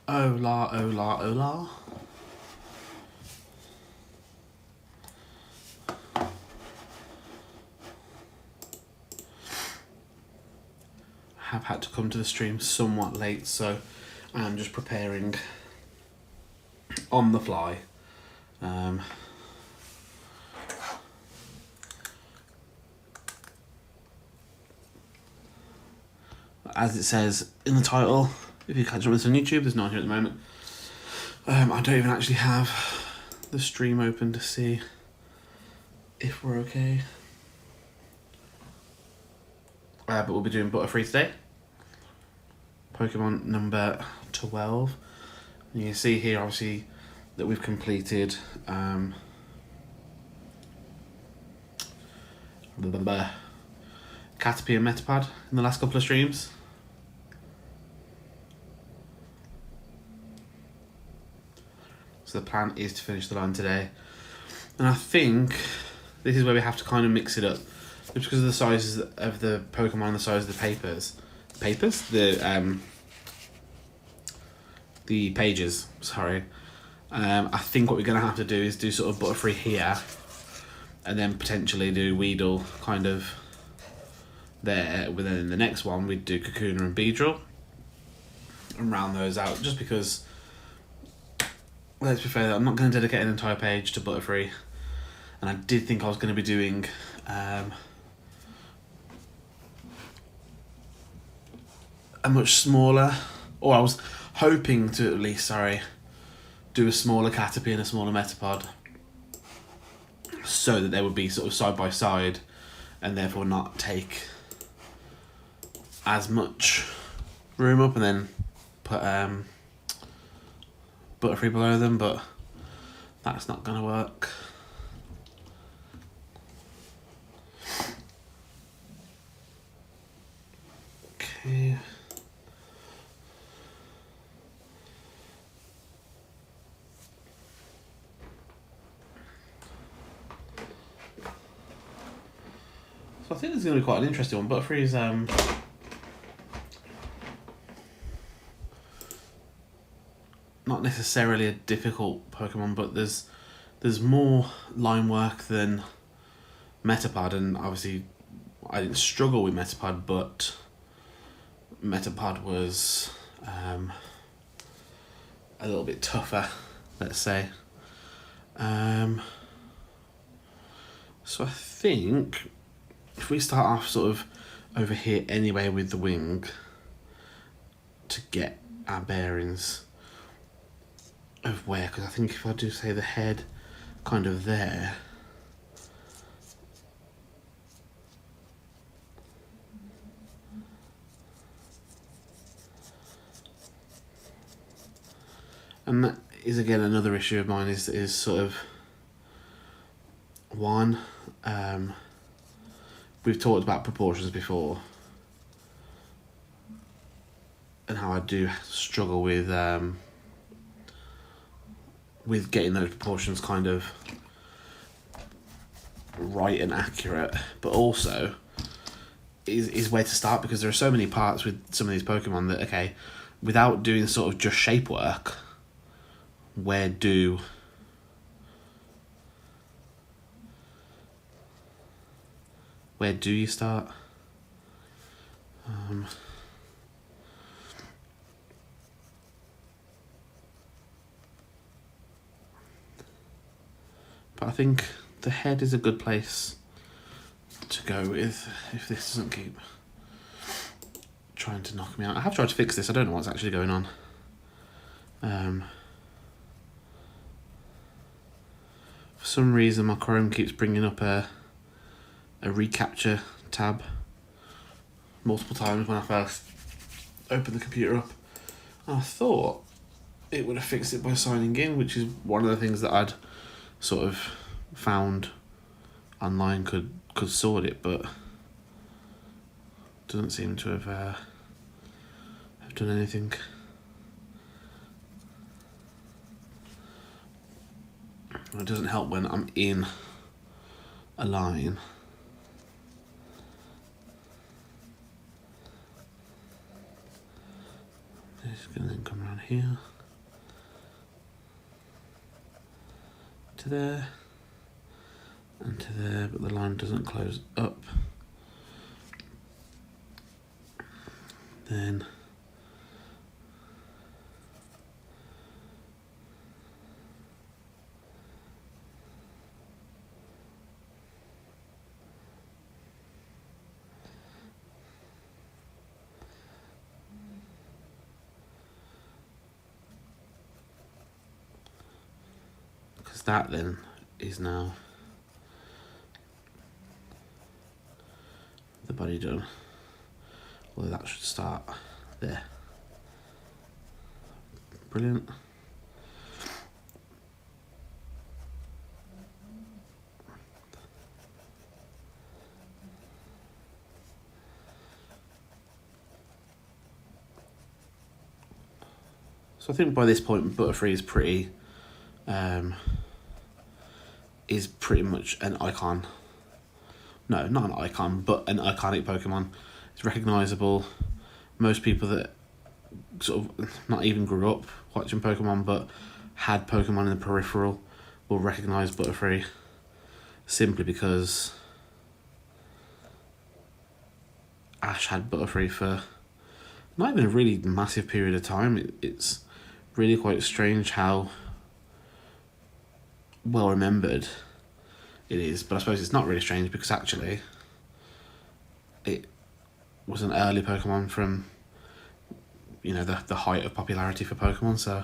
Hola, hola, hola. I have had to come to the stream somewhat late, so I'm just preparing on the fly. As it says in the title, if you catch up with this on YouTube, there's none here at the moment. I don't even actually have the stream open to see if we're okay. But we'll be doing Butterfree today. Pokemon number 12. And you can see here, obviously, that we've completed Caterpie and Metapod in the last couple of streams. So the plan is to finish the line today. And I think this is where we have to kind of mix it up. Just because of the sizes of the Pokemon and the size of the the pages, sorry. I think what we're going to have to do is do sort of Butterfree here, and then potentially do Weedle kind of there. But then in the next one we'd do Kakuna and Beedrill and round those out, just because, let's be fair, I'm not going to dedicate an entire page to Butterfree. And I did think I was going to be doing a much smaller, or I was hoping to at least, do a smaller Caterpie and a smaller Metapod, so that they would be sort of side by side and therefore not take as much room up, and then put Butterfree below them, but that's not going to work. Okay. So I think this is going to be quite an interesting one. Butterfree's not necessarily a difficult Pokemon, but there's more line work than Metapod, and obviously I didn't struggle with Metapod, but Metapod was a little bit tougher, let's say. So I think if we start off sort of over here anyway with the wing to get our bearings of where, because I think if I do say the head kind of there, and that is again another issue of mine, is sort of one, we've talked about proportions before and how I do struggle with getting those proportions kind of right and accurate, but also is where to start, because there are so many parts with some of these Pokemon that, okay, without doing sort of just shape work, where do you start? But I think the head is a good place to go with if this doesn't keep trying to knock me out. I have tried to fix this. I don't know what's actually going on. For some reason my Chrome keeps bringing up a recapture tab multiple times when I first opened the computer up. I thought it would have fixed it by signing in, which is one of the things that I'd sort of found online could sort it, but doesn't seem to have done anything. It doesn't help when I'm in a line. It's going to then come around here. to there and to there, but the line doesn't close up. Then because that then is now the body done. Well, that should start there. Brilliant. So I think by this point, Butterfree is pretty much an icon. No, not an icon, but an iconic Pokemon. It's recognisable. Most people that sort of not even grew up watching Pokemon, but had Pokemon in the peripheral, will recognise Butterfree simply because Ash had Butterfree for not even a really massive period of time. It's really quite strange how well remembered it is, but I suppose it's not really strange because actually it was an early Pokemon from, you know, the height of popularity for Pokemon, so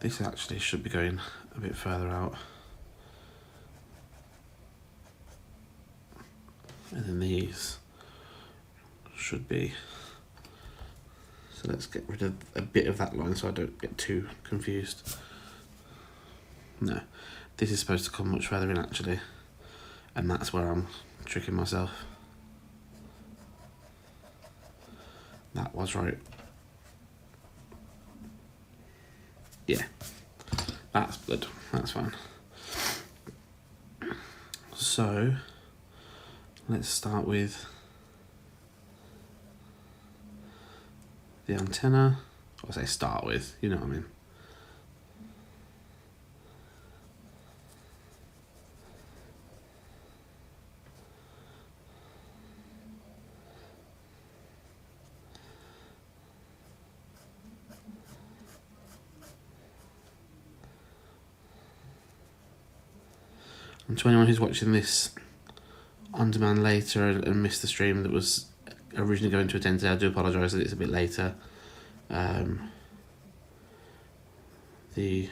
this actually should be going a bit further out. And then these should be, so let's get rid of a bit of that line so I don't get too confused. No, this is supposed to come much further in actually, and that's where I'm tricking myself. That was right. Yeah, that's good, that's fine. So, let's start with the antenna. I say start with, you know what I mean. And to anyone who's watching this on demand later and missed the stream that was originally going to attend today, I do apologise that it's a bit later. The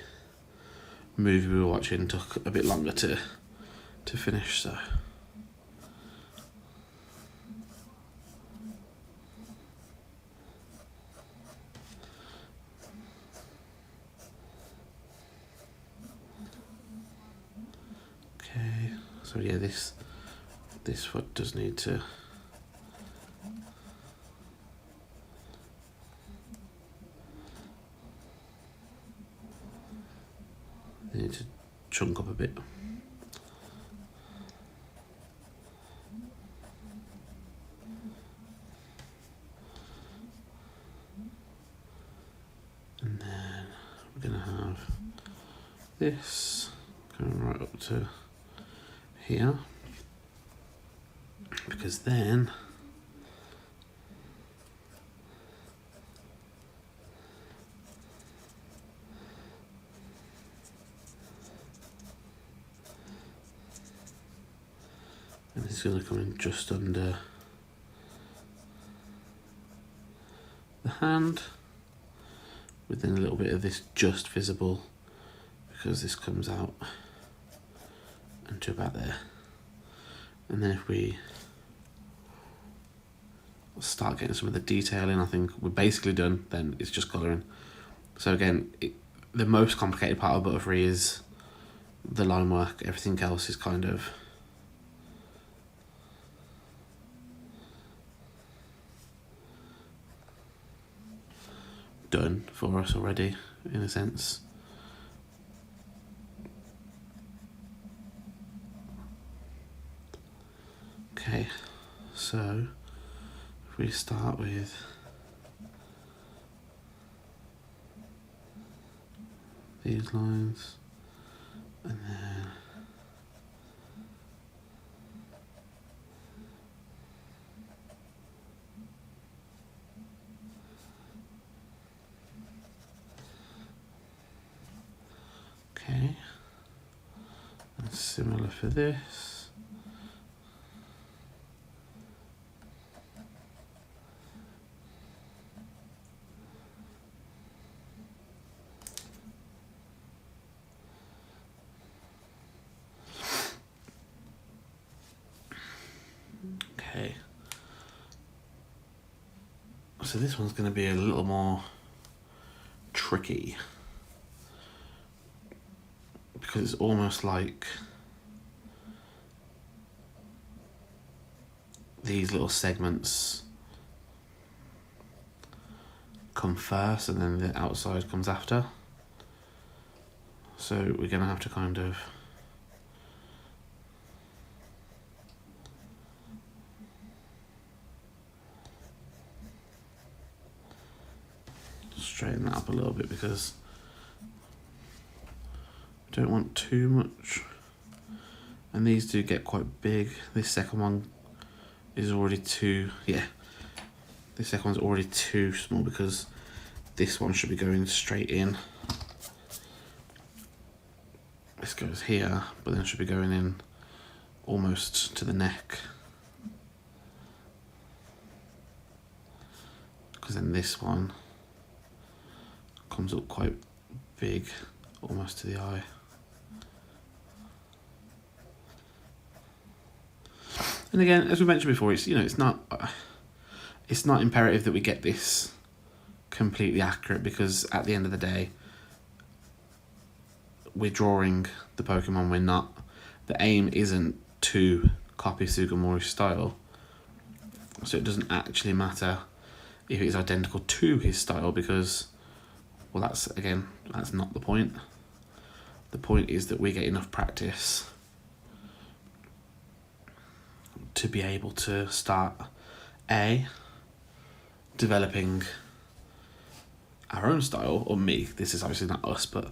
movie we were watching took a bit longer to finish, so. Okay, so yeah, this foot does need to chunk up a bit. And then we're going to have this going right up to here, because then and it's going to come in just under the hand, with then a little bit of this just visible because this comes out to about there. And then if we start getting some of the detail in, I think we're basically done. Then it's just colouring. So again, the most complicated part of Butterfree is the line work. Everything else is kind of done for us already, in a sense. Okay, so if we start with these lines, and then okay, and similar for this. Okay, so this one's going to be a little more tricky because it's almost like these little segments come first and then the outside comes after. So we're going to have to kind of straighten that up a little bit because I don't want too much. And these do get quite big. This second one is already too, this second one's already too small because this one should be going straight in. This goes here, but then it should be going in almost to the neck. Because then this one comes up quite big, almost to the eye. And again, as we mentioned before, it's it's not imperative that we get this completely accurate because at the end of the day, we're drawing the Pokemon. We're not. The aim isn't to copy Sugimori's style, so it doesn't actually matter if it's identical to his style because, well, that's not the point. The point is that we get enough practice to be able to start developing our own style, or me, this is obviously not us, but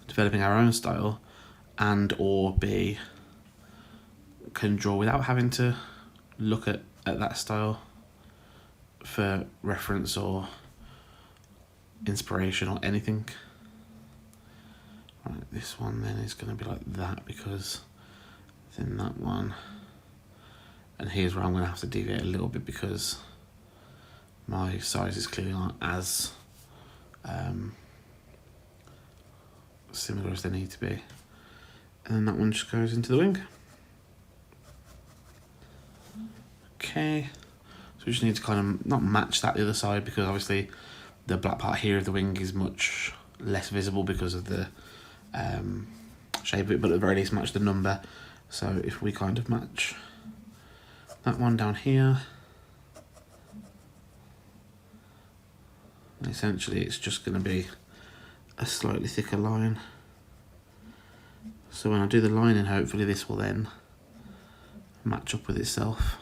developing our own style, and or B, can draw without having to look at that style for reference or inspiration or anything. Right, this one then is going to be like that because then that one. And here's where I'm going to have to deviate a little bit because my sizes clearly aren't as similar as they need to be. And then that one just goes into the wing. Okay, so we just need to kind of not match that the other side because obviously the black part here of the wing is much less visible because of the shape of it, but at the very least match the number. So if we kind of match that one down here, essentially it's just going to be a slightly thicker line. So when I do the lining, hopefully this will then match up with itself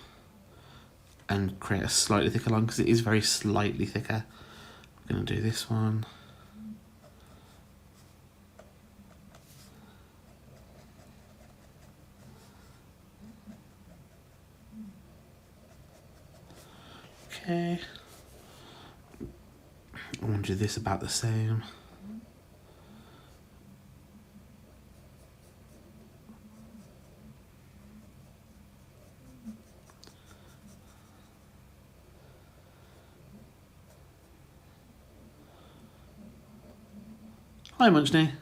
and create a slightly thicker line because it is very slightly thicker. I'm going to do this one. Okay, I'm going to do this about the same. Hi Munchney,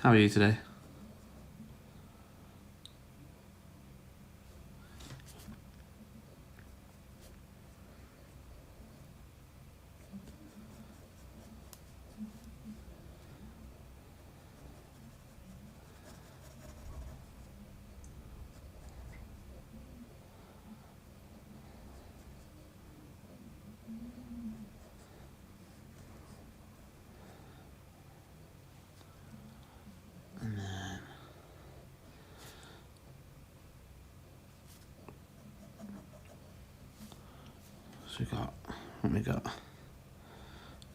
how are you today? So we got, what we got?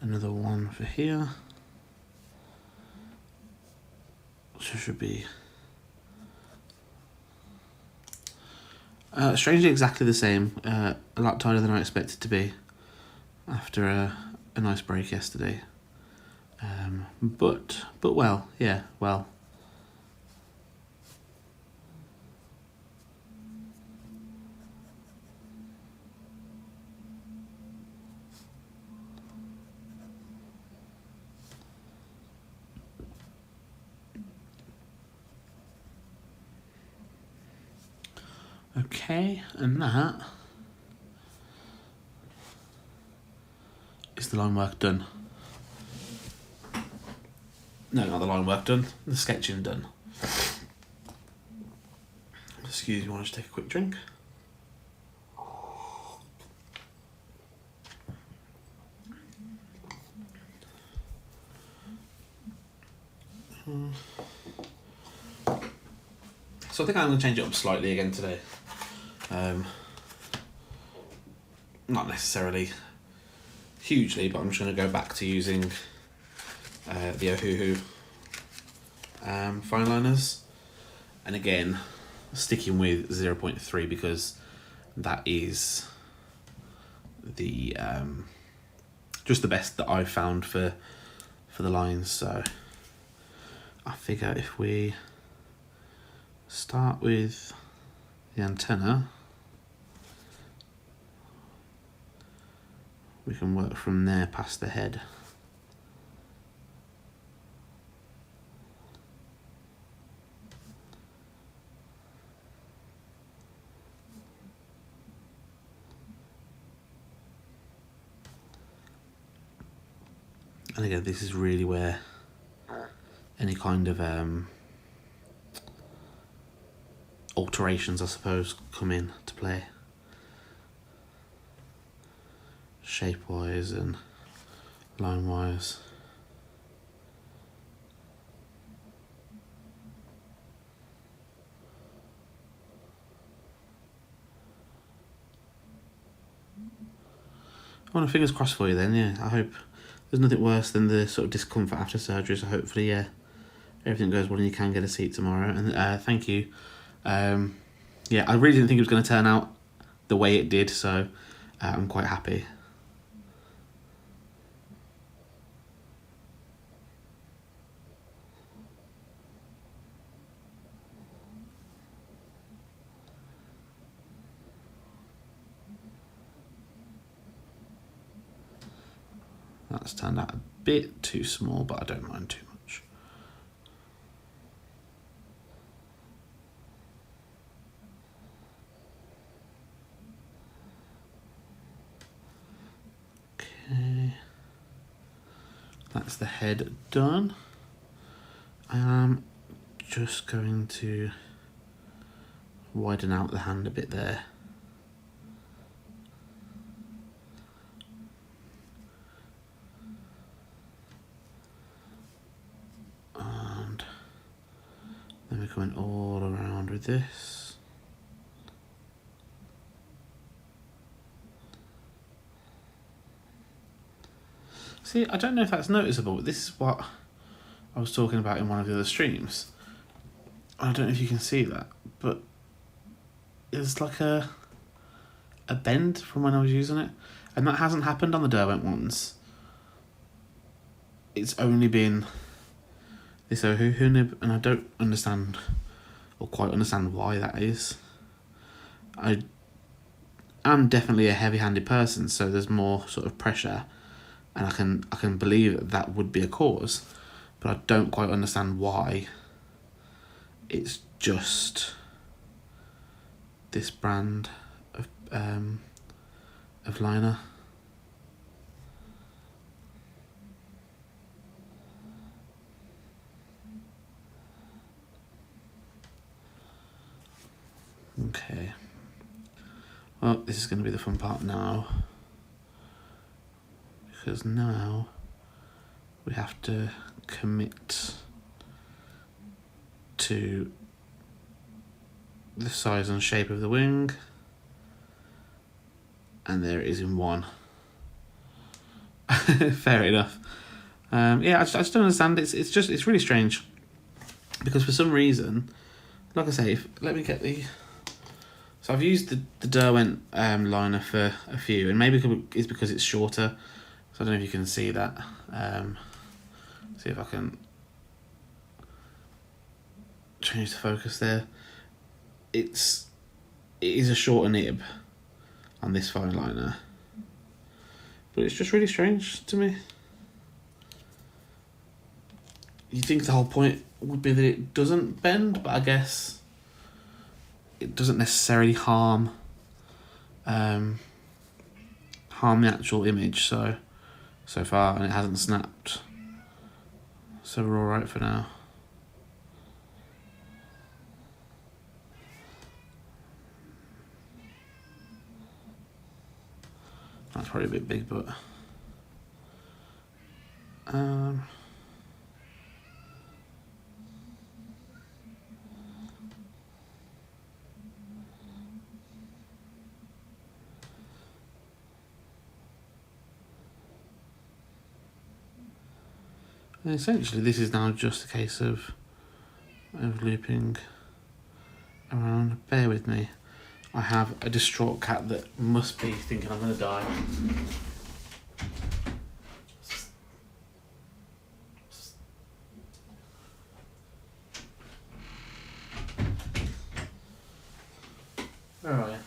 Another one for here. So should be strangely exactly the same. A lot tighter than I expected to be after a nice break yesterday. But well, yeah, well. Okay, and that is the line work done. No, not the line work done, the sketching done. Excuse me, I want to take a quick drink. So I think I'm going to change it up slightly again today. Not necessarily hugely, but I'm just going to go back to using the Ohuhu fine liners. And again, sticking with 0.3 because that is the just the best that I've found for the lines. So I figure if we start with the antenna, we can work from there past the head. And again, this is really where any kind of alterations, I suppose, come in to play. Shape-wise and line-wise. Well, fingers crossed for you then, yeah. I hope there's nothing worse than the sort of discomfort after surgery, so hopefully, yeah, everything goes well and you can get a seat tomorrow. And thank you. Yeah, I really didn't think it was going to turn out the way it did, so I'm quite happy. That's turned out a bit too small, but I don't mind too much. Okay, that's the head done. I am just going to widen out the hand a bit there. And then we're going all around with this. See, I don't know if that's noticeable, but this is what I was talking about in one of the other streams. I don't know if you can see that, but it's like a bend from when I was using it, and that hasn't happened on the Derwent ones. It's only been this Ohuhu nib, and I don't understand or quite understand why that is. I am definitely a heavy-handed person, so there's more sort of pressure, and I can believe that would be a cause, but I don't quite understand why it's just this brand of liner. Okay. Well, this is going to be the fun part now, because now we have to commit to the size and shape of the wing, and there it is in one. Fair enough. Yeah, I just don't understand. It's really strange because for some reason, like I say, let me get the. So I've used the Derwent liner for a few, and maybe it's because it's shorter. So I don't know if you can see that. See if I can change the focus there. It is a shorter nib on this fine liner, but it's just really strange to me. You'd think the whole point would be that it doesn't bend, but I guess it doesn't necessarily harm the actual image so far, and it hasn't snapped, so we're all right for now. That's probably a bit big, but and essentially this is now just a case of looping around. Bear with me. I have a distraught cat that must be thinking I'm going to die. Where are you?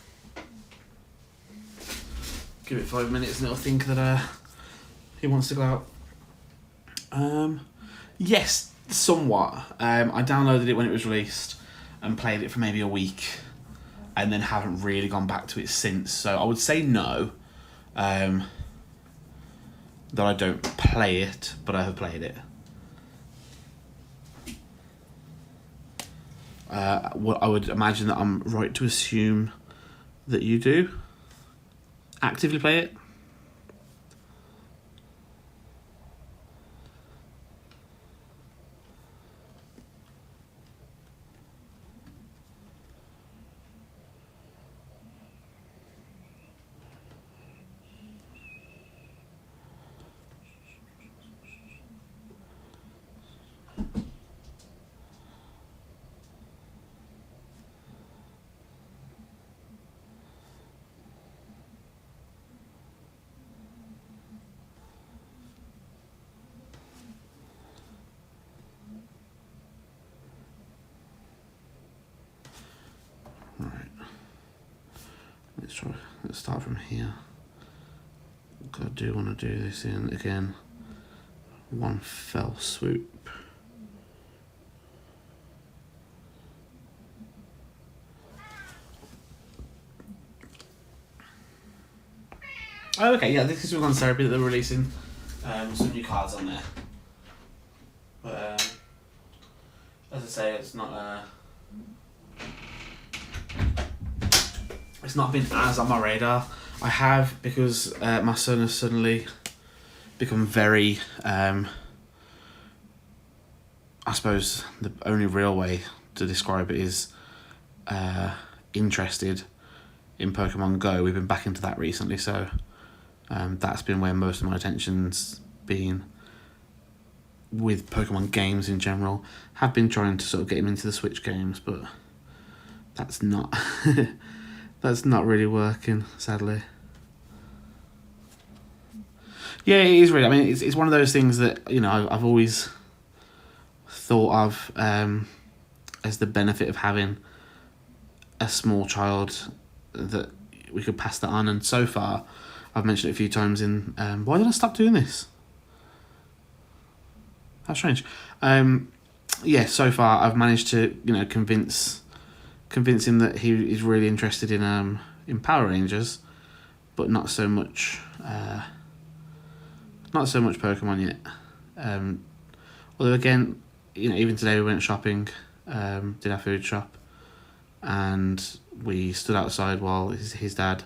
Give it 5 minutes and it'll think that he wants to go out. Yes, somewhat. I downloaded it when it was released and played it for maybe a week, and then haven't really gone back to it since. So I would say no, that I don't play it, but I have played it. I would imagine that I'm right to assume that you do actively play it. Let's start from here. I do want to do this in again one fell swoop. Oh, okay, yeah, this is with Therapy that they're releasing some new cards on there. But as I say, it's not been as on my radar. I have, because my son has suddenly become very, I suppose the only real way to describe it is interested in Pokemon Go. We've been back into that recently, so that's been where most of my attention's been with Pokemon games in general. Have been trying to sort of get him into the Switch games, but that's not that's not really working, sadly. Yeah, it is really. I mean, it's one of those things that, you know, I've always thought of as the benefit of having a small child, that we could pass that on. And so far, I've mentioned it a few times in why did I stop doing this? How strange. Yeah, so far I've managed to, you know, convince him that he is really interested in Power Rangers, but not so much Pokemon yet. Although again, you know, even today we went shopping, did our food shop, and we stood outside while his dad,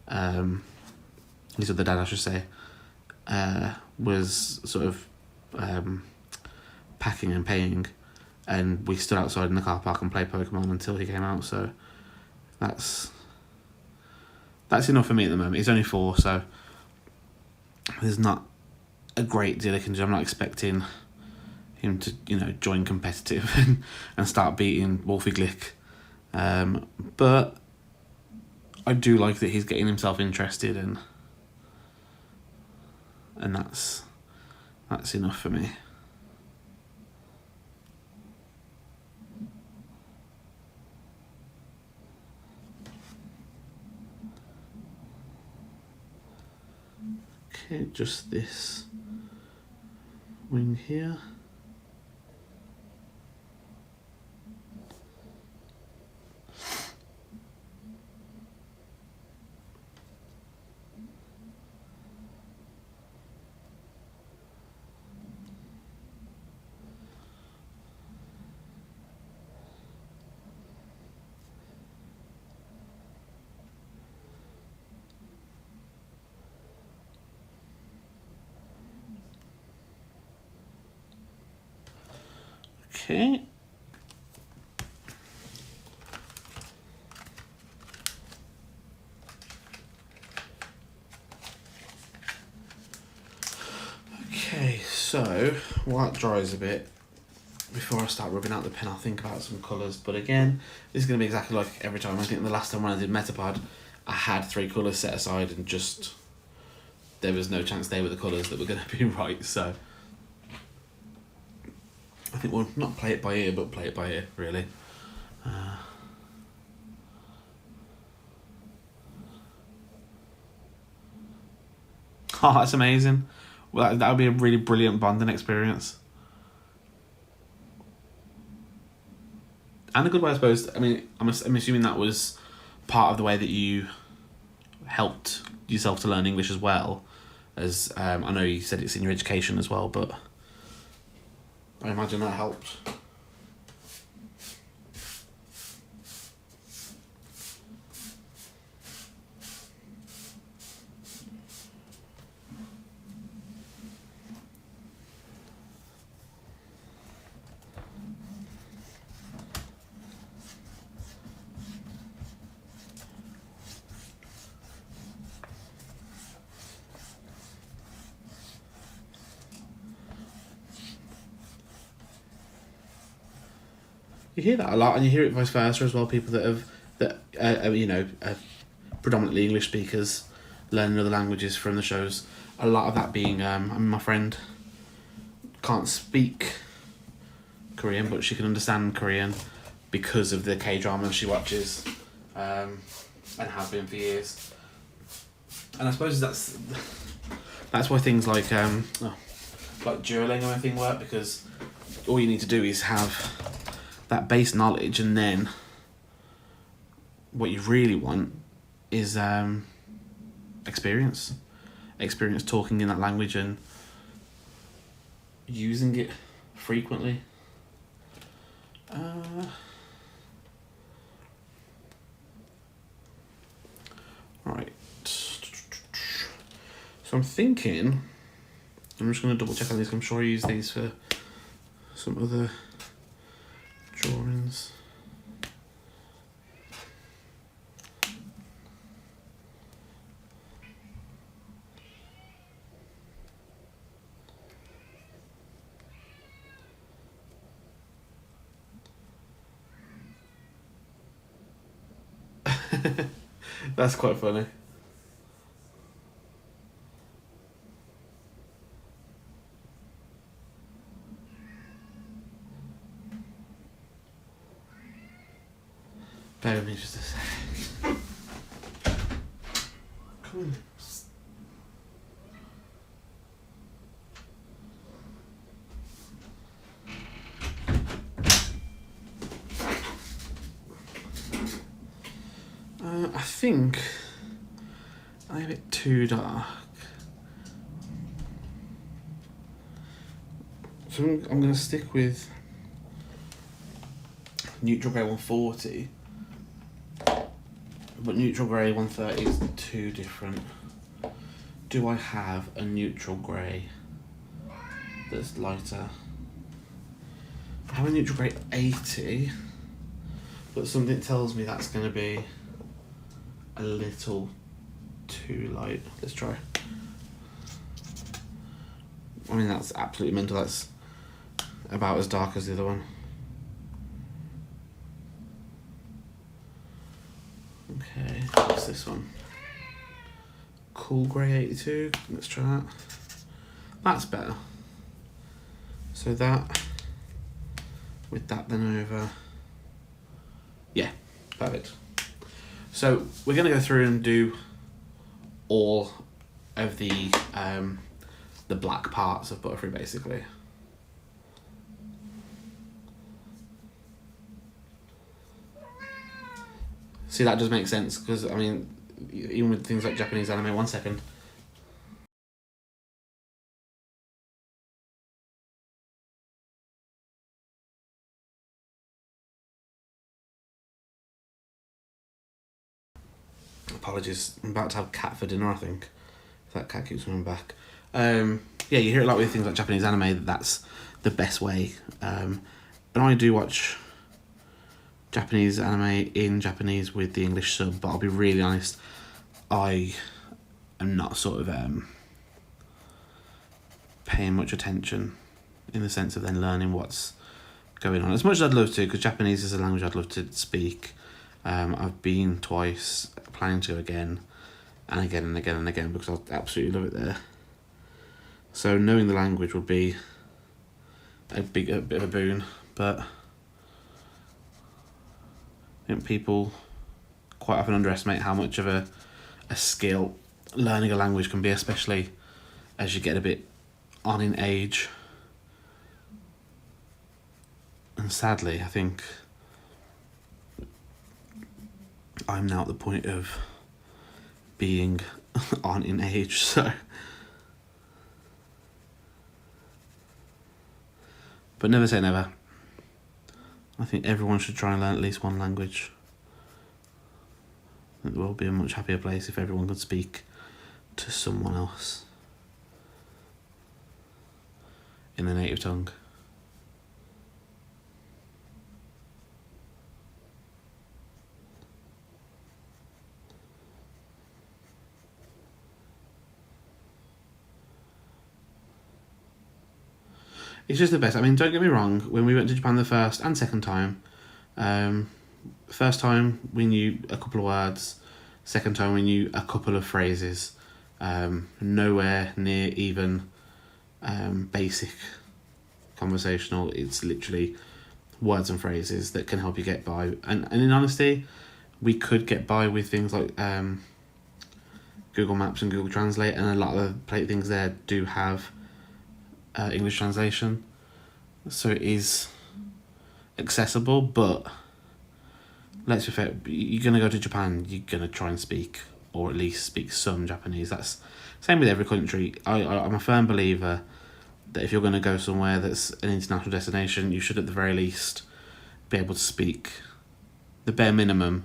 his other dad I should say, was sort of packing and paying, and we stood outside in the car park and played Pokemon until he came out. So that's enough for me at the moment. He's only 4, so there's not a great deal I can do. I'm not expecting him to, you know, join competitive and start beating Wolfie Glick. But I do like that he's getting himself interested, and that's enough for me. Okay, just this wing here. Okay. Okay, so while it dries a bit, before I start rubbing out the pen, I'll think about some colours. But again, this is going to be exactly like every time. I think the last time when I did Metapod, I had 3 colours set aside and just there was no chance they were the colours that were going to be right. So I think we'll not play it by ear, but play it by ear, really. Oh, that's amazing. Well, that would be a really brilliant bonding experience. And a good way, I suppose. I mean, I'm assuming that was part of the way that you helped yourself to learn English as well. As I know you said it's in your education as well, but I imagine that helped. You hear that a lot, and you hear it vice versa as well. People that are predominantly English speakers learning other languages from the shows. A lot of that being, my friend can't speak Korean, but she can understand Korean because of the K-dramas she watches, and have been for years. And I suppose that's why things like Duolingo and everything work, because all you need to do is have that base knowledge, and then what you really want is experience talking in that language and using it frequently. Right, so I'm thinking, I'm just going to double check on these. I'm sure I use these for some other drawings. That's quite funny. Bear with me just a sec. Come on. I think I have it too dark. So I'm going to stick with neutral grey 140, but neutral grey 130 is too different. Do I have a neutral grey that's lighter? I have a neutral grey 80, but something tells me that's going to be a little too light. Let's try. I mean, that's absolutely mental. That's about as dark as the other one. Okay, what's this one? Cool Grey 82. Let's try that. That's better. So that with that then over. Yeah, perfect. So we're going to go through and do all of the black parts of Butterfree basically. See, that does make sense because, I mean, even with things like Japanese anime, 1 second. Apologies, I'm about to have cat for dinner, I think. If that cat keeps coming back. Yeah, you hear it a lot with things like Japanese anime, that's the best way. And I do watch Japanese anime in Japanese with the English sub, but I'll be really honest, I am not sort of paying much attention in the sense of then learning what's going on. As much as I'd love to, because Japanese is a language I'd love to speak. I've been twice, planning to go again, and again and again and again, because I absolutely love it there. So knowing the language would be a bit of a boon, but I think people quite often underestimate how much of a skill learning a language can be, especially as you get a bit on in age. And sadly, I think I'm now at the point of being on in age, so. But never say never. I think everyone should try and learn at least one language. I think the world would be a much happier place if everyone could speak to someone else in their native tongue. It's just the best. I mean, don't get me wrong, when we went to Japan the first and second time, first time we knew a couple of words, second time we knew a couple of phrases, nowhere near even basic conversational. It's literally words and phrases that can help you get by. And in honesty, we could get by with things like Google Maps and Google Translate, and a lot of the things there do have English translation, so it is accessible. But let's be fair, you're going to go to Japan, you're going to try and speak, or at least speak some Japanese. That's same with every country. I'm a firm believer that if you're going to go somewhere that's an international destination, you should at the very least be able to speak the bare minimum,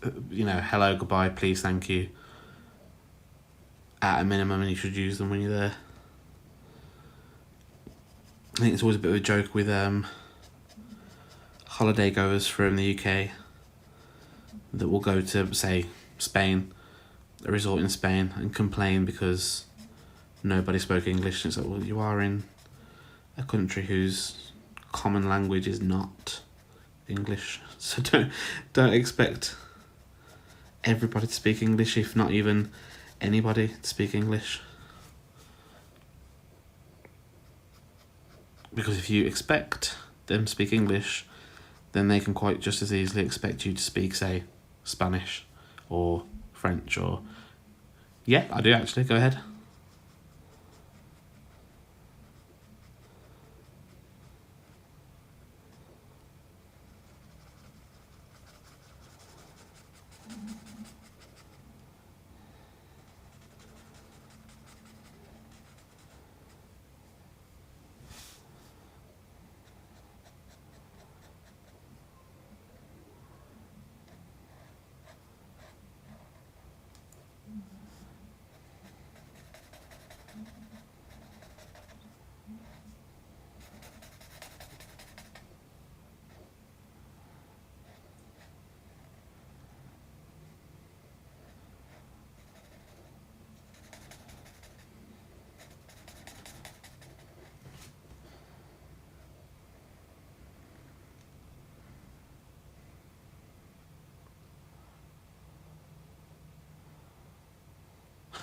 hello, goodbye, please, thank you, at a minimum, and you should use them when you're there. I think it's always a bit of a joke with holiday goers from the UK that will go to, say, Spain, a resort in Spain, and complain because nobody spoke English. And it's like, well, you are in a country whose common language is not English, so don't expect everybody to speak English, if not even anybody to speak English. Because if you expect them to speak English, then they can quite just as easily expect you to speak, say, Spanish or French or... Yeah, I do actually. Go ahead.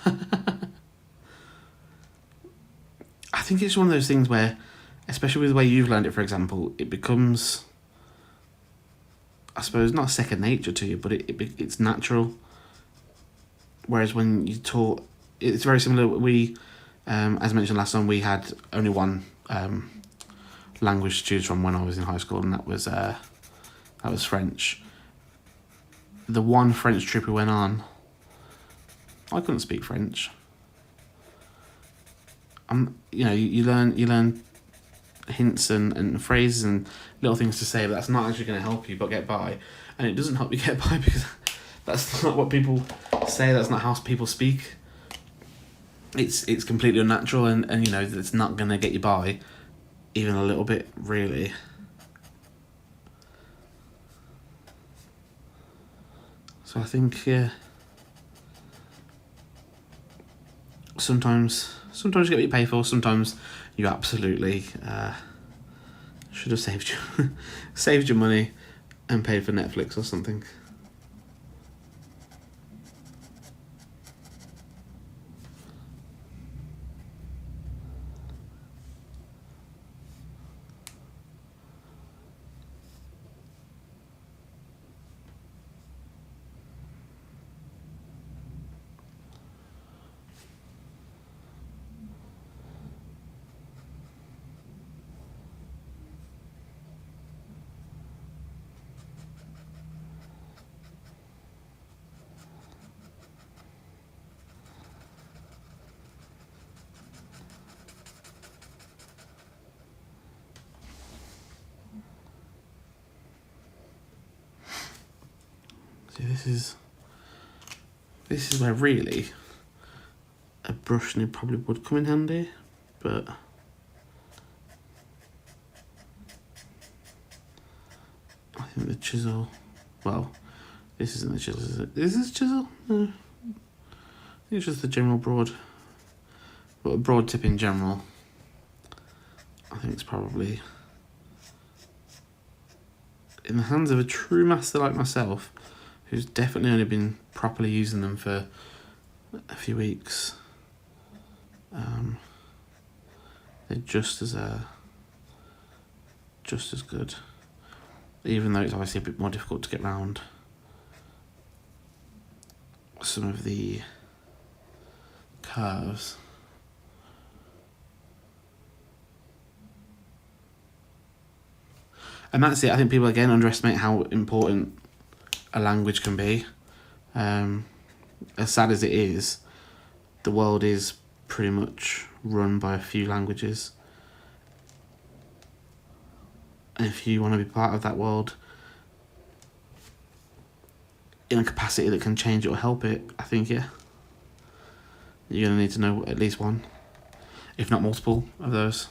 I think it's one of those things where, especially with the way you've learned it, for example, it becomes, I suppose, not second nature to you, but it's natural. Whereas when you taught, it's very similar. We, as mentioned last time, we had only one language to choose from when I was in high school, and that was French. The one French trip we went on, I couldn't speak French. You learn hints and phrases and little things to say, but that's not actually going to help you but get by. And it doesn't help you get by because that's not what people say, that's not how people speak. It's completely unnatural, and it's not going to get you by even a little bit, really. So I think, yeah, sometimes you get what you pay for. Sometimes you absolutely should have saved your money and paid for Netflix or something. See, this is where really a brush nib probably would come in handy, but I think the chisel, well, this isn't the chisel, is it? Is this chisel? No. I think it's just the general broad, but a broad tip in general. I think it's probably, in the hands of a true master like myself, who's definitely only been properly using them for a few weeks, they're just as good, even though it's obviously a bit more difficult to get round some of the curves. And that's it. I think people again underestimate how important a language can be. As sad as it is, the world is pretty much run by a few languages. And if you want to be part of that world in a capacity that can change it or help it, I think, yeah, you're going to need to know at least one, if not multiple, of those.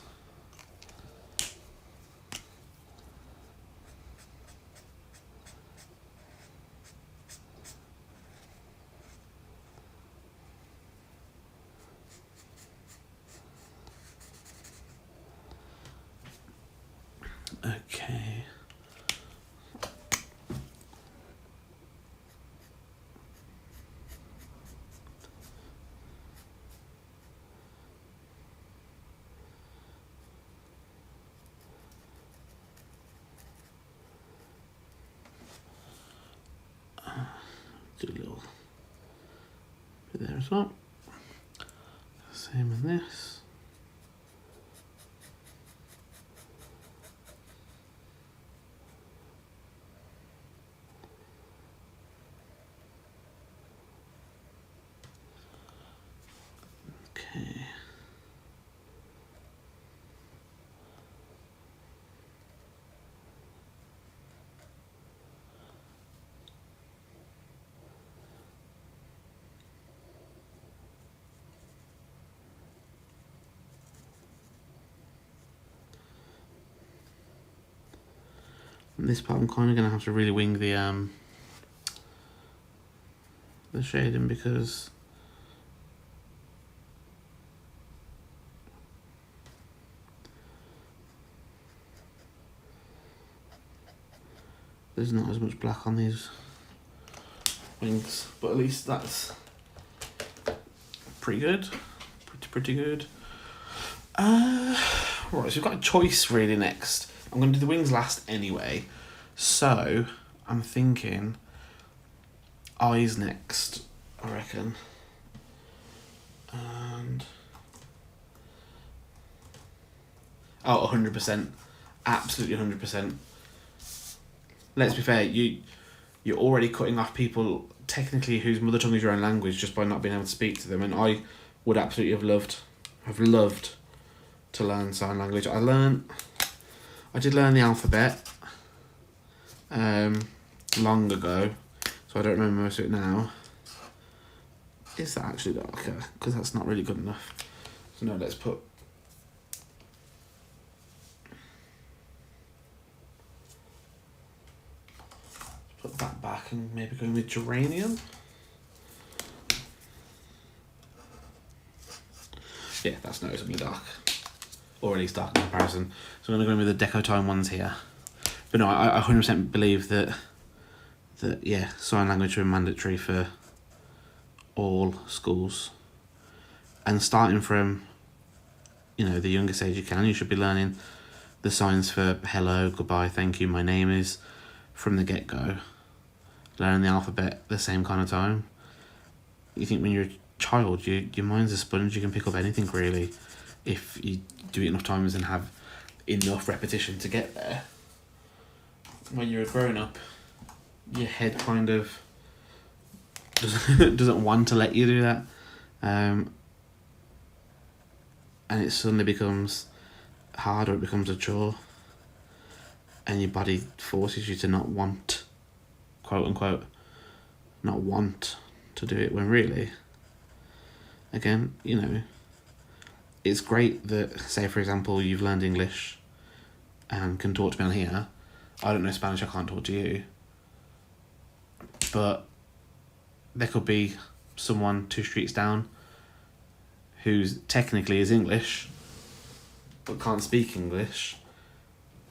Okay. Do a little bit there as well. Same in this. Okay. And this part I'm kind of going to have to really wing the shading, because there's not as much black on these wings, but at least that's pretty good. Pretty good. Right, so we've got a choice really next. I'm going to do the wings last anyway. So, I'm thinking eyes next, I reckon. And... oh, 100%. Absolutely 100%. Let's be fair, you're already cutting off people technically whose mother tongue is your own language just by not being able to speak to them, and I would absolutely have loved to learn sign language. I did learn the alphabet long ago, so I don't remember most of it now. Is that actually darker? Because that's not really good enough. So no, let's put... put that back and maybe go with geranium. Yeah, that's noticeably dark. Or at least dark in comparison. So I'm going to go with the Deco Time ones here. But no, I 100% believe that yeah, sign language are mandatory for all schools. And starting from, you know, the youngest age you can, you should be learning the signs for hello, goodbye, thank you, my name is, from the get-go. Learning the alphabet the same kind of time. You think when you're a child, your mind's a sponge, you can pick up anything really, if you do it enough times and have enough repetition to get there. When you're a grown-up, your head kind of doesn't want to let you do that, and it suddenly becomes hard, or it becomes a chore, and your body forces you to not want, quote unquote, not want to do it, when really, again, you know, it's great that, say for example, you've learned English and can talk to me on here. I don't know Spanish, I can't talk to you, but there could be someone 2 streets down who's technically is English but can't speak English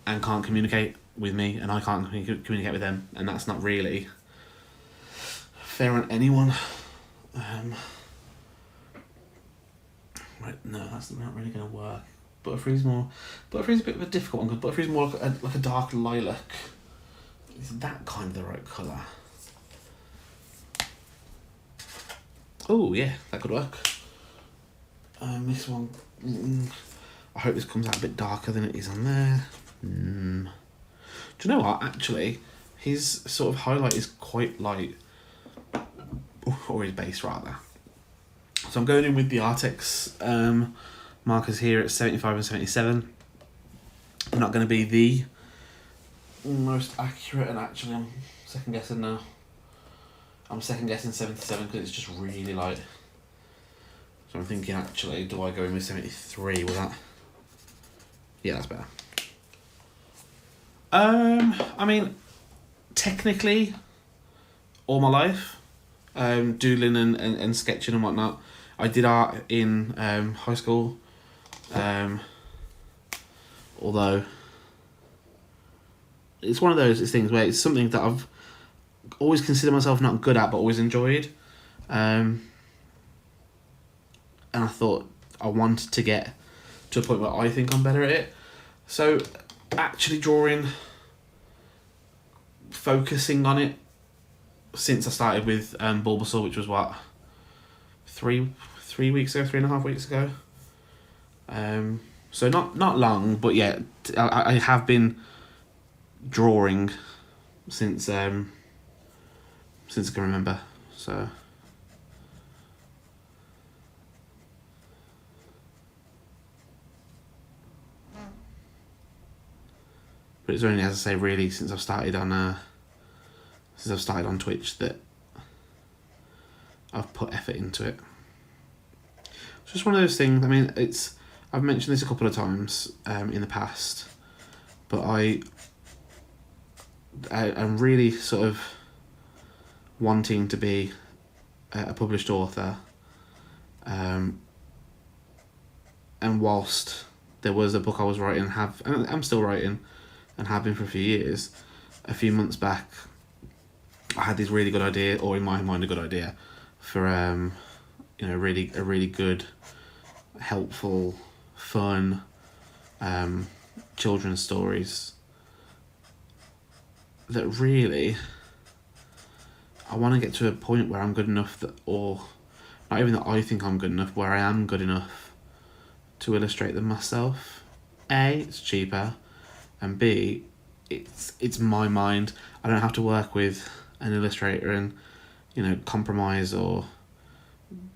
and can't communicate with me, and I can't communicate with them, and that's not really fair on anyone. Right, no, that's not really going to work. Butterfree's a bit of a difficult one, because Butterfree's more like a dark lilac. Is that kind of the right colour? Oh yeah, that could work. This one, I hope this comes out a bit darker than it is on there. Do you know what, actually, his sort of highlight is quite light, or his base rather. So I'm going in with the Artex markers here at 75 and 77. They're not going to be the most accurate, and actually I'm second guessing now. I'm second guessing 77 because it's just really light. So I'm thinking, actually, do I go in with 73? Was that? Yeah, that's better. I mean, technically, all my life, doodling and sketching and whatnot. I did art in high school, although it's one of those things where it's something that I've always considered myself not good at, but always enjoyed. And I thought I wanted to get to a point where I think I'm better at it. So actually drawing, focusing on it since I started with Bulbasaur, which was what, 3 weeks ago, 3.5 weeks ago. So not long, but yeah, I have been drawing since I can remember. So but it's only, as I say, really since I've started on Twitch that I've put effort into it. It's just one of those things. I mean, I've mentioned this a couple of times in the past, but I'm really sort of wanting to be a published author, and whilst there was a book I was writing, and I'm still writing, and have been for a few years, a few months back I had this really good idea, or in my mind a good idea, for you know, a really good, helpful, fun children's stories that really, I want to get to a point where I'm good enough that, or not even that I think I'm good enough, where I am good enough to illustrate them myself. A, it's cheaper, and B, it's my mind. I don't have to work with an illustrator and, you know, compromise or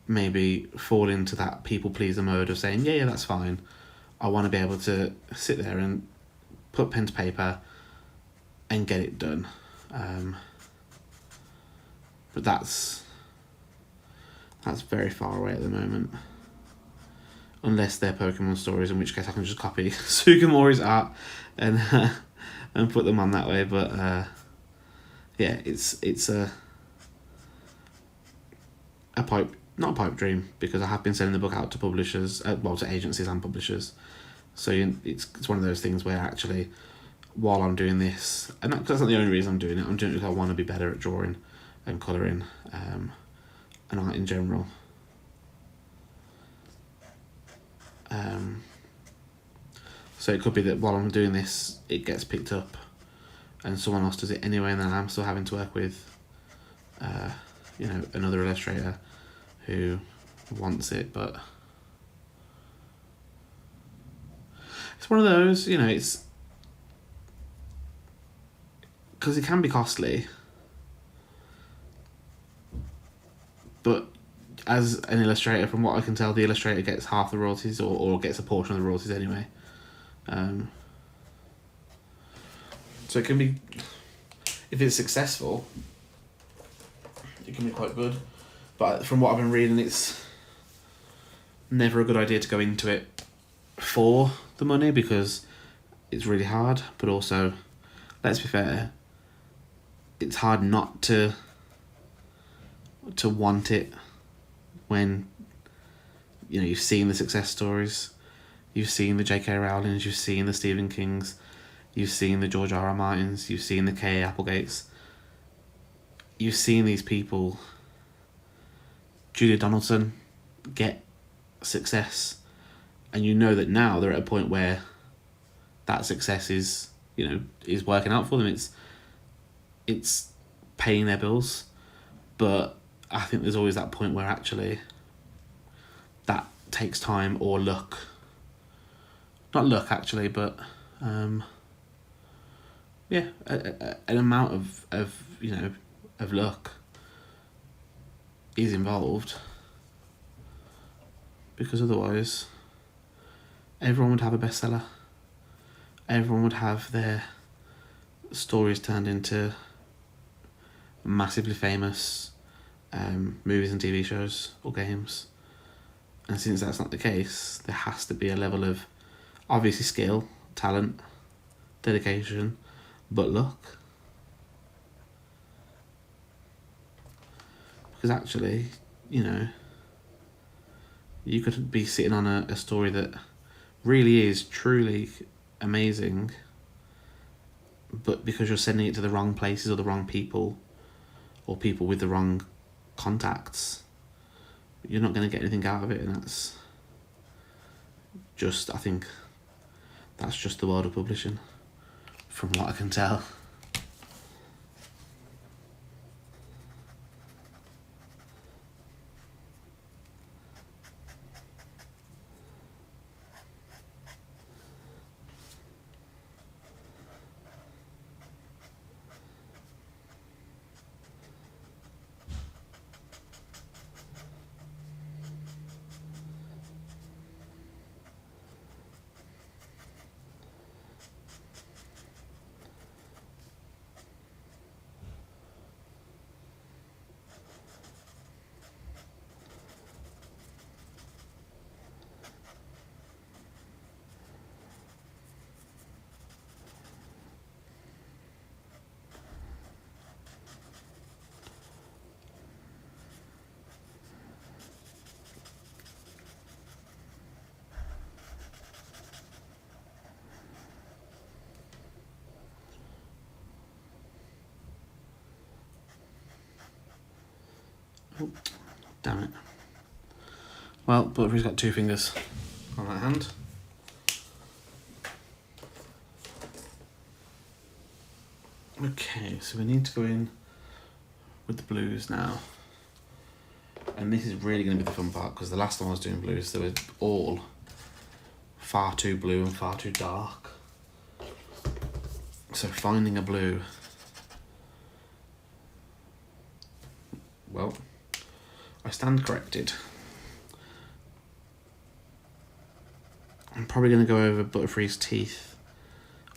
maybe fall into that people pleaser mode of saying, yeah, that's fine. I want to be able to sit there and put pen to paper and get it done. But that's very far away at the moment. Unless they're Pokemon stories, in which case I can just copy Sugimori's art and put them on that way. But yeah, it's a pipe, not a pipe dream, because I have been sending the book out to publishers, to agencies and publishers. So it's one of those things where actually, while I'm doing this, and that's not the only reason I'm doing it. I'm doing it because I want to be better at drawing and colouring, and art in general. So it could be that while I'm doing this, it gets picked up and someone else does it anyway, and then I'm still having to work with another illustrator who wants it. But it's one of those, it's because it can be costly, but as an illustrator, from what I can tell, the illustrator gets half the royalties, or gets a portion of the royalties anyway. So it can be, if it's successful, it can be quite good. But from what I've been reading, it's never a good idea to go into it for the money, because it's really hard. But also, let's be fair, it's hard not to want it when you've seen the success stories, you've seen the J.K. Rowlings, you've seen the Stephen Kings, you've seen the George R.R. Martins, you've seen the K.A. Applegates, you've seen these people, Julia Donaldson, get success, and you know that now they're at a point where that success is working out for them. It's paying their bills, but I think there's always that point where actually that takes time or luck. Not luck actually, but an amount of luck is involved, because otherwise everyone would have a bestseller. Everyone would have their stories turned into massively famous movies and TV shows or games. And since that's not the case, there has to be a level of, obviously, skill, talent, dedication, but luck. Because actually, you could be sitting on a story that really is truly amazing, but because you're sending it to the wrong places or the wrong people, or people with the wrong contacts, you're not going to get anything out of it. And that's just, I think, that's just the world of publishing, from what I can tell. Oh, damn it. Well, Butterfree's got 2 fingers on that hand. Okay, so we need to go in with the blues now. And this is really going to be the fun part, because the last time I was doing blues, they were all far too blue and far too dark. So finding a blue, well, I stand corrected. I'm probably going to go over Butterfree's teeth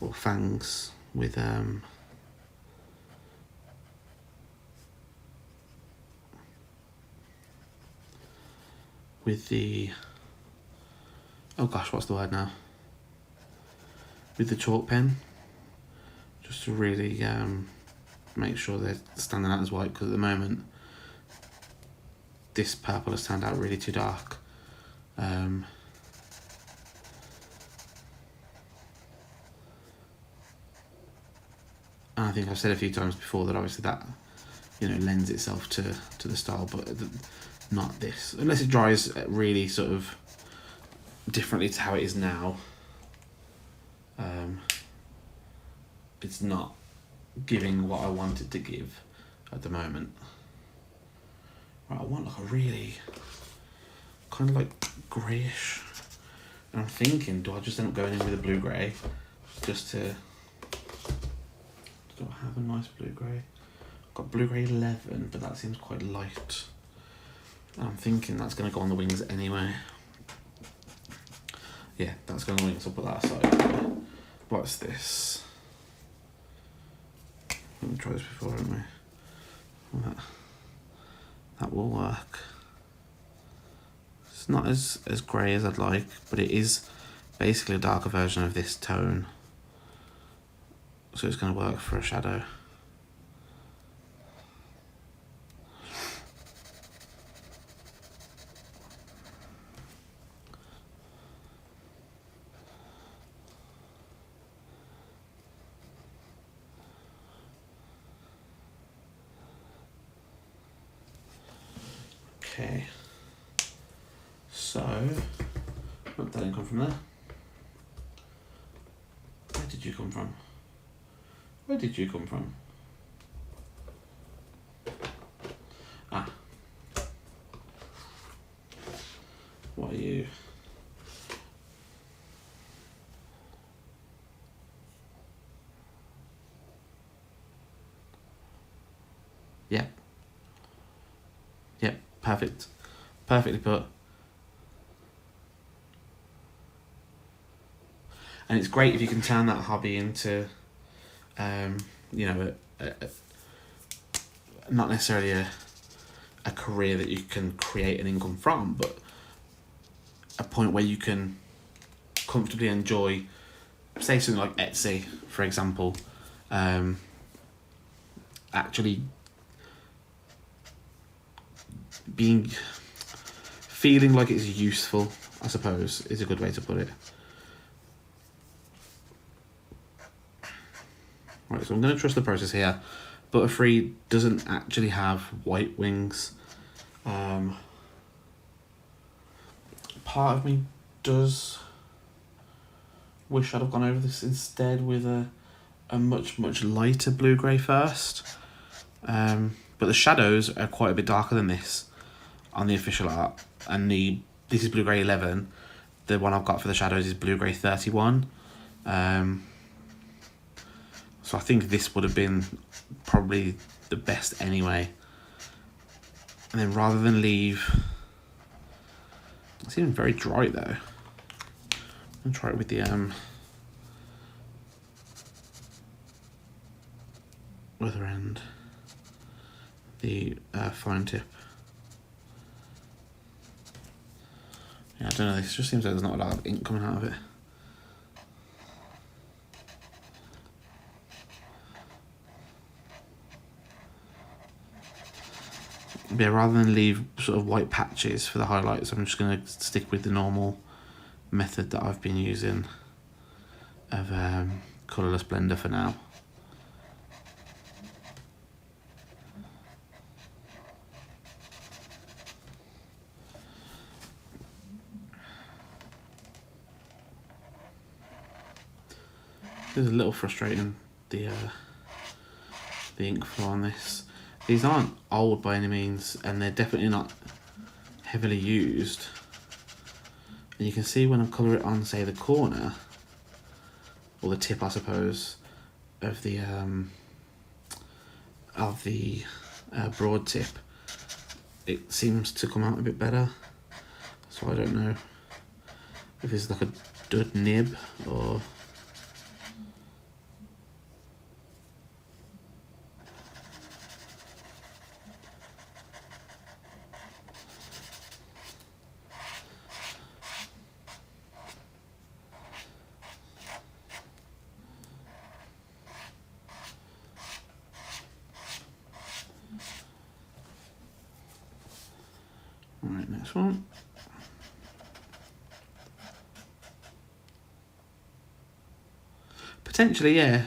or fangs with the, oh gosh, what's the word now? With the chalk pen, just to really make sure they're standing out as white, because at the moment this purple has turned out really too dark. And I think I've said a few times before that obviously that, you know, lends itself to the style, but not this, unless it dries really sort of differently to how it is now. It's not giving what I want it to give at the moment. Right, I want like a really kind of like greyish, and I'm thinking, do I just end up going in with a blue grey just to, do I have a nice blue grey? I've got blue grey 11, but that seems quite light. I'm thinking that's going to go on the wings anyway. Yeah, that's going on the wings. I'll put that aside. What's this? We've tried this before, haven't we? Well, that will work. It's not as grey as I'd like, but it is basically a darker version of this tone. So it's going to work for a shadow. Okay, so, oh, that didn't come from there. Where did you come from? Where did you come from? Ah. What are you? Yeah. Yep, perfect. Perfectly put. And it's great if you can turn that hobby into, you know, not necessarily a career that you can create an income from, but a point where you can comfortably enjoy, say something like Etsy, for example, actually feeling like it's useful, I suppose, is a good way to put it. Right, so I'm going to trust the process here. Butterfree doesn't actually have white wings. Part of me does wish I'd have gone over this instead with a much lighter blue-grey first. But the shadows are quite a bit darker than this on the official art. And this is blue-grey 11. The one I've got for the shadows is blue-grey 31. So I think this would have been probably the best anyway. And then rather than leave, it's even very dry though. I'm gonna try it with the other end, the fine tip. Yeah, I don't know, this just seems like there's not a lot of ink coming out of it. Yeah, rather than leave sort of white patches for the highlights, I'm just going to stick with the normal method that I've been using of colourless blender for now. feels a little frustrating, the ink flow on this. These aren't old by any means, and they're definitely not heavily used. And you can see when I colour it on, say, the corner, or the tip, I suppose, of the broad tip, it seems to come out a bit better. So I don't know if it's like a dud nib or... Alright, next one. Potentially, yeah.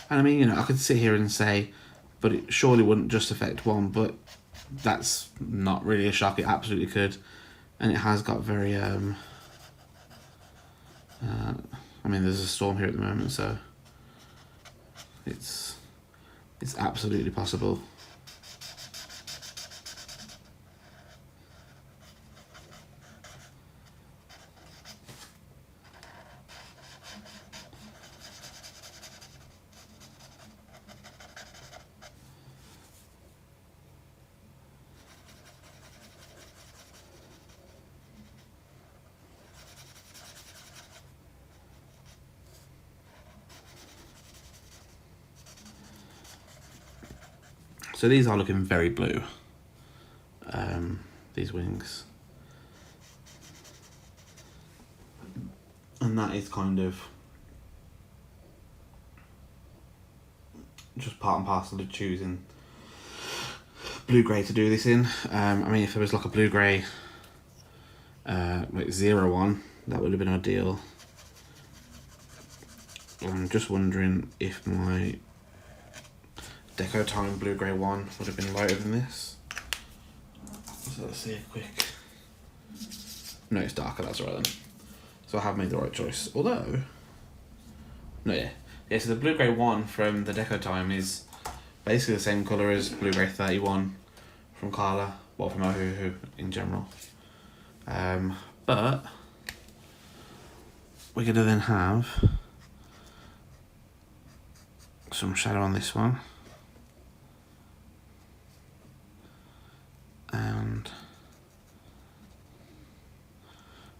And I mean, you know, I could sit here and say, but it surely wouldn't just affect one, but that's not really a shock. It absolutely could. And it has got very, I mean, there's a storm here at the moment, so it's absolutely possible. So these are looking very blue, these wings. And that is kind of just part and parcel of choosing blue-grey to do this in. I mean, if there was like a blue-grey like 01, that would have been ideal. I'm just wondering if my Deco Time blue-grey one would have been lighter than this. So let's see a quick... No, it's darker, that's right then. So I have made the right choice. Although... No, yeah. Yeah, so the blue-grey one from the Deco Time is basically the same colour as blue-grey 31 from Carla, well, from Ohuhu in general. But we're going to then have some shadow on this one. And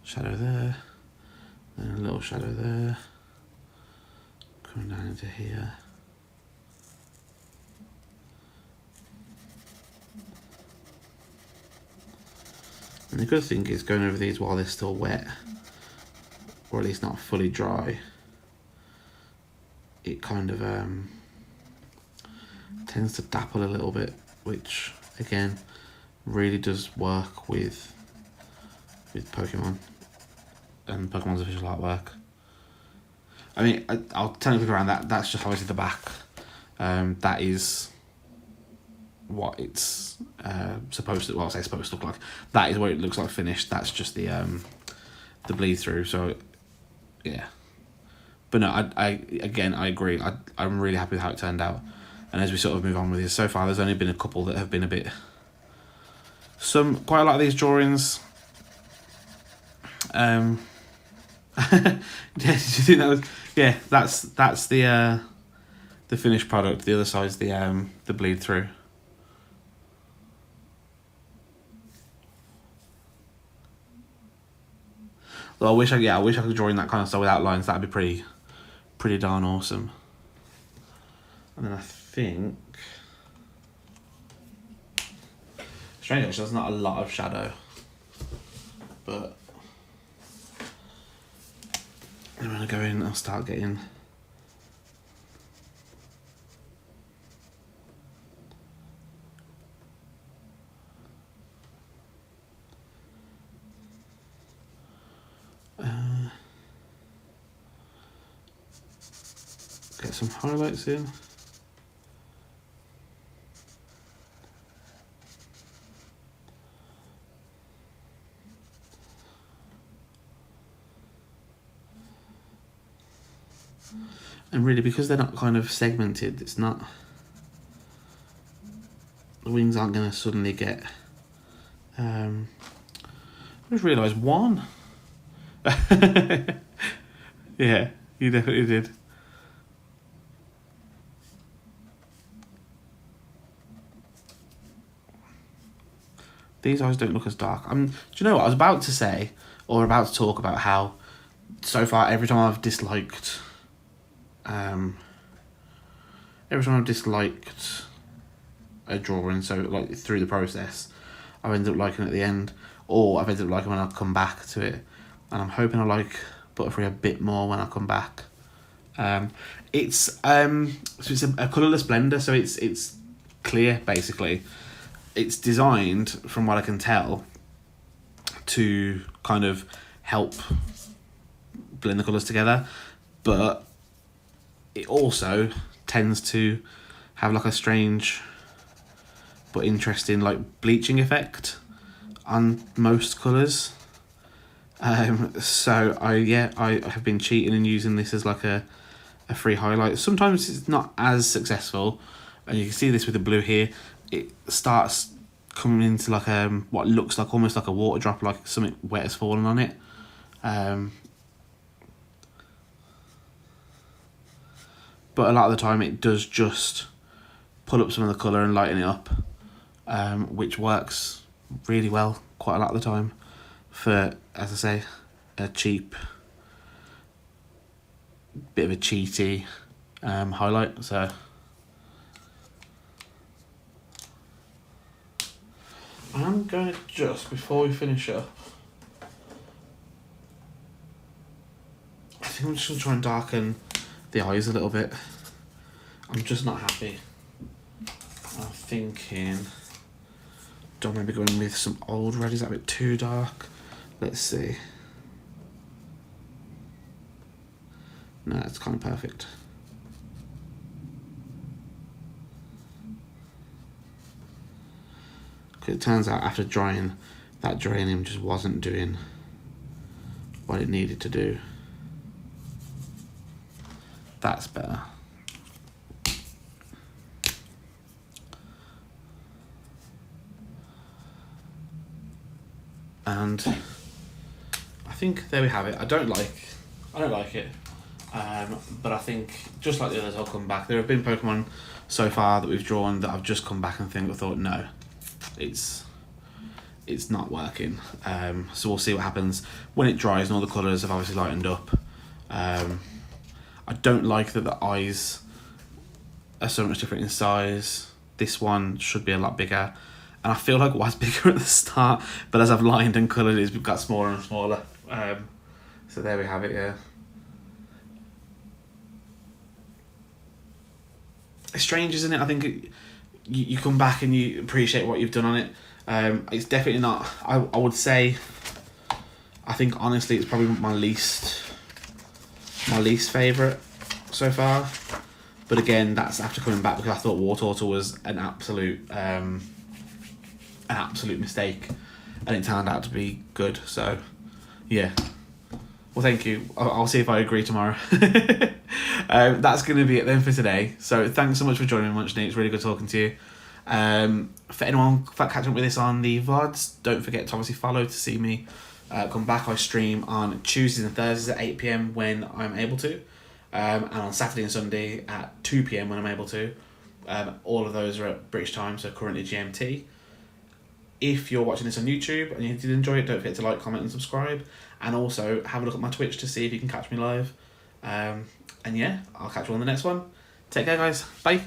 shadow there, then a little shadow there, coming down into here. And the good thing is going over these while they're still wet, or at least not fully dry, it kind of tends to dapple a little bit, which again really does work with Pokemon and Pokemon's official artwork. I mean, I'll tell you around that. That's just obviously the back. That is what it's supposed to. Well, I say supposed to look like. That is what it looks like finished. That's just the bleed through. So yeah, but no, I agree. I'm really happy with how it turned out. And as we sort of move on with this, so far there's only been a couple that have been a bit. Quite a lot of these drawings. Yeah, did you think that was? Yeah, that's the finished product. The other side's the bleed through. Well, I wish I could draw in that kind of stuff with outlines. That'd be pretty darn awesome. And then I think. Strange, actually, there's not a lot of shadow, but I'm gonna go in. I'll start getting. Get some highlights in. And really, because they're not kind of segmented, it's not... The wings aren't going to suddenly get... I just realised one. Yeah, you definitely did. These eyes don't look as dark. Do you know what I was about to say, or about to talk about how so far every time I've disliked a drawing, so like through the process, I've ended up liking it at the end, or I've ended up liking when I come back to it, and I'm hoping I like Butterfree a bit more when I come back. It's a colourless blender, so it's clear basically. It's designed, from what I can tell, to kind of help blend the colours together, but it also tends to have like a strange but interesting like bleaching effect on most colours. So I have been cheating and using this as like a free highlight. Sometimes it's not as successful, and you can see this with the blue here. It starts coming into like what looks like almost like a water drop, like something wet has fallen on it. But a lot of the time it does just pull up some of the colour and lighten it up, which works really well quite a lot of the time for, as I say, a cheap, bit of a cheaty highlight. So I'm going to just, before we finish up, I think I'm just going to try and darken the eyes a little bit. I'm just not happy. I'm thinking, don't maybe going with some old red. Is that a bit too dark? Let's see. No, it's kind of perfect. Because it turns out after drying, that geranium just wasn't doing what it needed to do. That's better. And I think there we have it. I don't like it, but I think just like the others, I'll come back. There have been Pokemon so far that we've drawn that I've just come back and thought no, it's not working. So we'll see what happens when it dries and all the colours have obviously lightened up. I don't like that the eyes are so much different in size. This one should be a lot bigger, and I feel like it was bigger at the start, but as I've lined and coloured it, it's got smaller and smaller. So there we have it. Yeah, it's strange, isn't it? I think you come back and you appreciate what you've done on it. It's definitely not, I would say, I think honestly it's probably my least favourite so far. But again, that's after coming back, because I thought Wartortle was an absolute mistake, and it turned out to be good. So yeah, well, thank you. I'll see if I agree tomorrow. That's going to be it then for today. So thanks so much for joining me, Munchney. It's really good talking to you. For anyone catching up with this on the VODs, don't forget to obviously follow to see me come back. I stream on Tuesdays and Thursdays at 8 PM when I'm able to, and on Saturday and Sunday at 2 PM when I'm able to. All of those are at British time, so currently GMT. If you're watching this on YouTube and you did enjoy it, don't forget to like, comment and subscribe, and also have a look at my Twitch to see if you can catch me live. And yeah, I'll catch you on the next one. Take care, guys. Bye.